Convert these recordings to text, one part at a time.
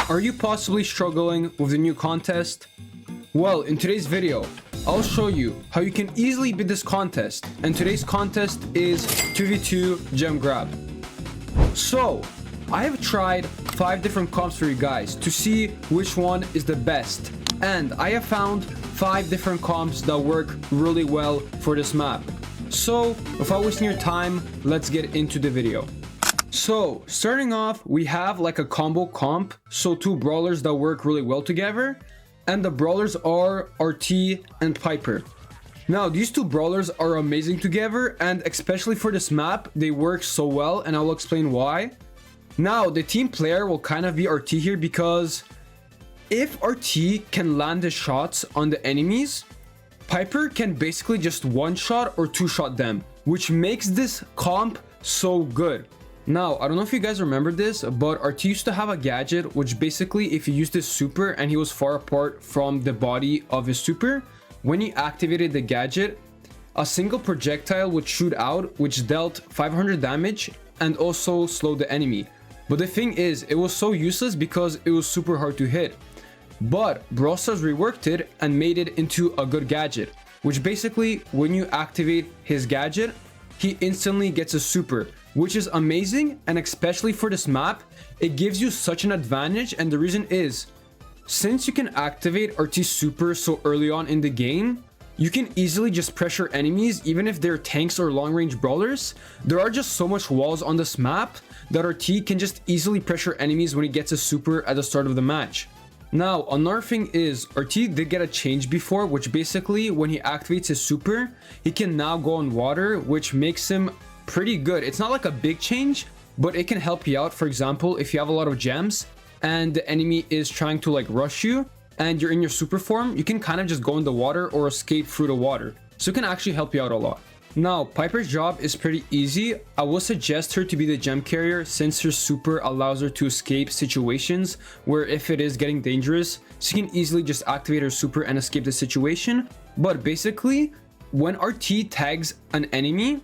Are you possibly struggling with the new contest? Well, in today's video, I'll show you how you can easily beat this contest, and today's contest is 2v2 gem grab. So, I have tried 5 different comps for you guys to see which one is the best, and I have found 5 different comps that work really well for this map. So, without wasting your time, let's get into the video. So, starting off, we have like a combo comp, so 2 brawlers that work really well together, and the brawlers are RT and Piper. Now, these 2 brawlers are amazing together, and especially for this map, they work so well, and I will explain why. Now, the team player will kind of be RT here because if RT can land the shots on the enemies, Piper can basically just 1-shot or 2-shot them, which makes this comp so good. Now, I don't know if you guys remember this, but RT used to have a gadget which basically if you used his super and he was far apart from the body of his super, when he activated the gadget, a single projectile would shoot out which dealt 500 damage and also slowed the enemy. But the thing is, it was so useless because it was super hard to hit. But Brawl Stars reworked it and made it into a good gadget, which basically when you activate his gadget, he instantly gets a super, which is amazing, and especially for this map, it gives you such an advantage. And the reason is, since you can activate RT's super so early on in the game, you can easily just pressure enemies even if they're tanks or long range brawlers. There are just so much walls on this map that RT can just easily pressure enemies when he gets a super at the start of the match. Now, another thing is, RT did get a change before, which basically when he activates his super, he can now go on water, which makes him pretty good. It's not like a big change, but it can help you out. For example, if you have a lot of gems and the enemy is trying to like rush you and you're in your super form, you can kind of just go in the water or escape through the water. So it can actually help you out a lot. Now, Piper's job is pretty easy. I will suggest her to be the gem carrier since her super allows her to escape situations where if it is getting dangerous, she can easily just activate her super and escape the situation. But basically, when RT tags an enemy,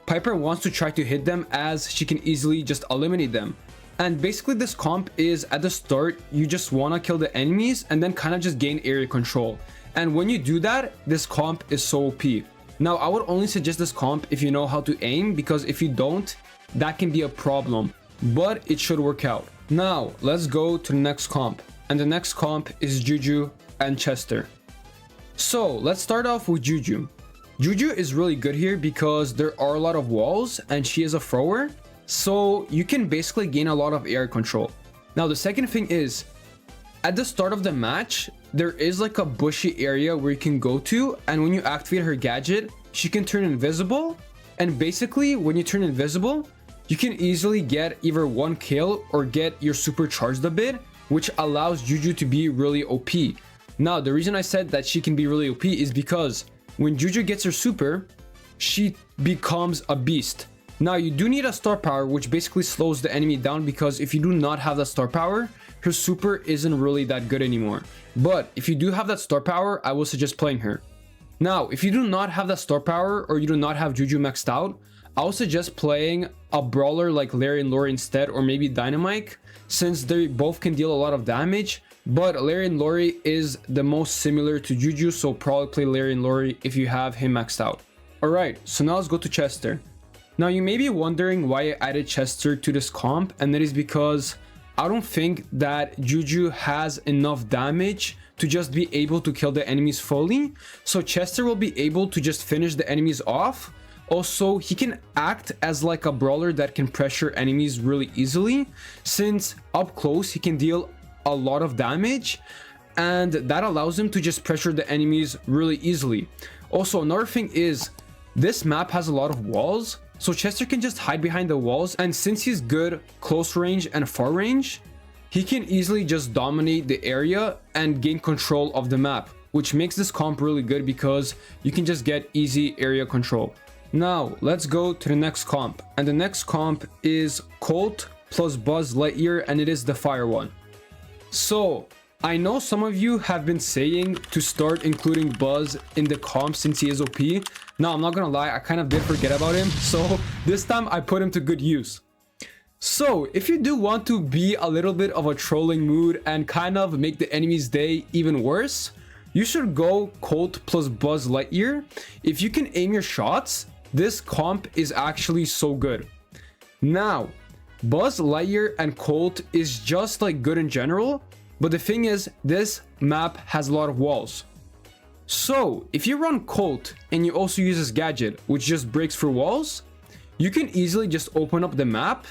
Piper wants to try to hit them as she can easily just eliminate them. And basically this comp is at the start, you just want to kill the enemies and then kind of just gain area control. And when you do that, this comp is so OP. Now, I would only suggest this comp if you know how to aim, because if you don't, that can be a problem, but it should work out. Now, let's go to the next comp. And the next comp is Juju and Chester. So let's start off with Juju. Juju is really good here because there are a lot of walls and she is a thrower, so you can basically gain a lot of air control. Now, the second thing is, at the start of the match, there is like a bushy area where you can go to, and when you activate her gadget, she can turn invisible. And basically, when you turn invisible, you can easily get either 1 kill or get your super charged a bit, which allows Juju to be really OP. Now, the reason I said that she can be really OP is because when Juju gets her super, she becomes a beast. Now, you do need a star power, which basically slows the enemy down, because if you do not have that star power, her super isn't really that good anymore. But if you do have that star power, I will suggest playing her. Now, if you do not have that star power or you do not have Juju maxed out, I would suggest playing a brawler like Larry and Lori instead, or maybe Dynamite, since they both can deal a lot of damage. But Larry and Lori is the most similar to Juju, so probably play Larry and Lori if you have him maxed out. Alright, so now let's go to Chester. Now, you may be wondering why I added Chester to this comp, and that is because I don't think that Juju has enough damage to just be able to kill the enemies fully. So Chester will be able to just finish the enemies off. Also, he can act as like a brawler that can pressure enemies really easily, since up close he can deal a lot of damage, and that allows him to just pressure the enemies really easily. Also, another thing is, this map has a lot of walls, so Chester can just hide behind the walls, and since he's good close range and far range, he can easily just dominate the area and gain control of the map, which makes this comp really good because you can just get easy area control. Now, let's go to the next comp, and the next comp is Colt plus Buzz Lightyear, and it is the fire one. So, I know some of you have been saying to start including Buzz in the comp since he is OP. Now, I'm not gonna lie, I kind of did forget about him, so this time I put him to good use. So if you do want to be a little bit of a trolling mood and kind of make the enemy's day even worse, you should go Colt plus Buzz Lightyear. If you can aim your shots, this comp is actually so good. Now, Buzz Lightyear and Colt is just like good in general, but the thing is, this map has a lot of walls. So if you run Colt and you also use this gadget, which just breaks through walls, you can easily just open up the map.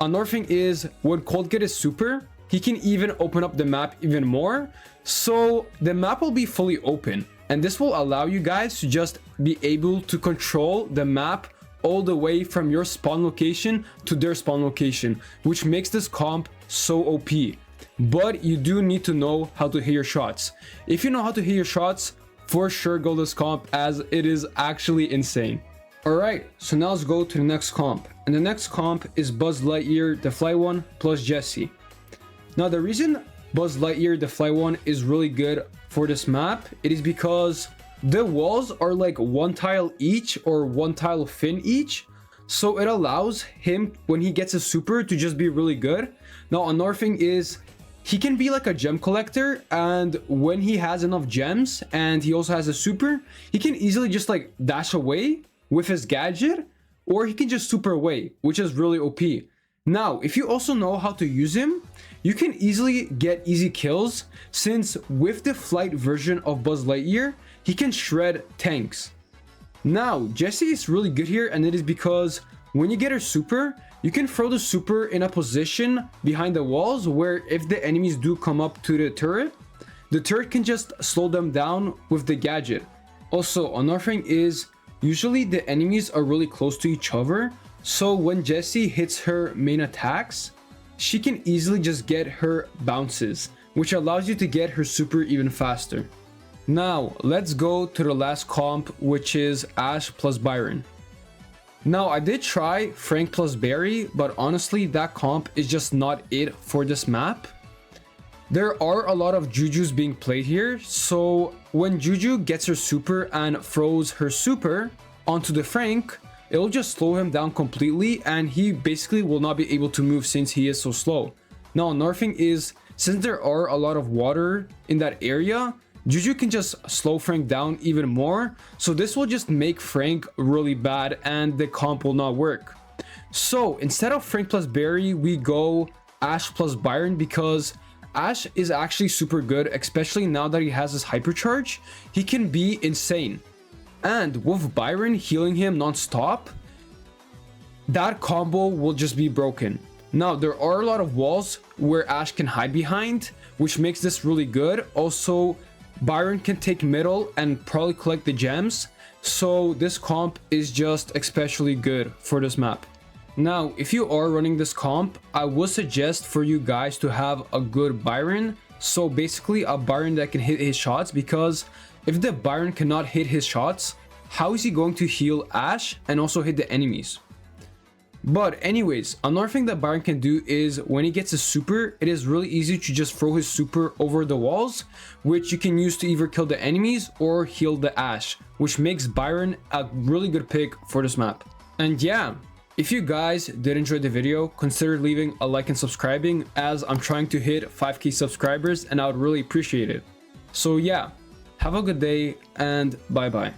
Another thing is, when Colt gets his super, he can even open up the map even more. So the map will be fully open, and this will allow you guys to just be able to control the map all the way from your spawn location to their spawn location, which makes this comp so OP. But you do need to know how to hit your shots. If you know how to hit your shots, for sure go this comp, as it is actually insane. Alright, so now let's go to the next comp. And the next comp is Buzz Lightyear, the Fly One, plus Jessie. Now the reason Buzz Lightyear, the Fly One, is really good for this map, it is because the walls are like one tile each or one tile thin each. So it allows him, when he gets a super, to just be really good. Now another thing is, he can be like a gem collector, and when he has enough gems and he also has a super, he can easily just like dash away with his gadget, or he can just super away, which is really OP. Now, if you also know how to use him, you can easily get easy kills, since with the flight version of Buzz Lightyear, he can shred tanks. Now, Jessie is really good here, and it is because when you get her super, you can throw the super in a position behind the walls where if the enemies do come up to the turret can just slow them down with the gadget. Also, another thing is, usually the enemies are really close to each other, so when Jessie hits her main attacks, she can easily just get her bounces, which allows you to get her super even faster. Now, let's go to the last comp, which is Ash plus Byron. Now, I did try Frank plus Barry, but honestly, that comp is just not it for this map. There are a lot of Jujus being played here, so when Juju gets her super and throws her super onto the Frank, it'll just slow him down completely, and he basically will not be able to move since he is so slow. Now, another thing is, since there are a lot of water in that area, Juju can just slow Frank down even more, so this will just make Frank really bad and the comp will not work. So instead of Frank plus Barry, we go Ash plus Byron, because Ash is actually super good, especially now that he has his hypercharge. He can be insane, and with Byron healing him non-stop, that combo will just be broken. Now, there are a lot of walls where Ash can hide behind, which makes this really good. Also, Byron can take middle and probably collect the gems, so this comp is just especially good for this map. Now, if you are running this comp, I would suggest for you guys to have a good Byron. So basically a Byron that can hit his shots, because if the Byron cannot hit his shots, how is he going to heal Ash and also hit the enemies? But anyways, another thing that Byron can do is when he gets a super, it is really easy to just throw his super over the walls, which you can use to either kill the enemies or heal the Ash, which makes Byron a really good pick for this map. And yeah, if you guys did enjoy the video, consider leaving a like and subscribing, as I'm trying to hit 5k subscribers and I would really appreciate it. So yeah, have a good day and bye bye.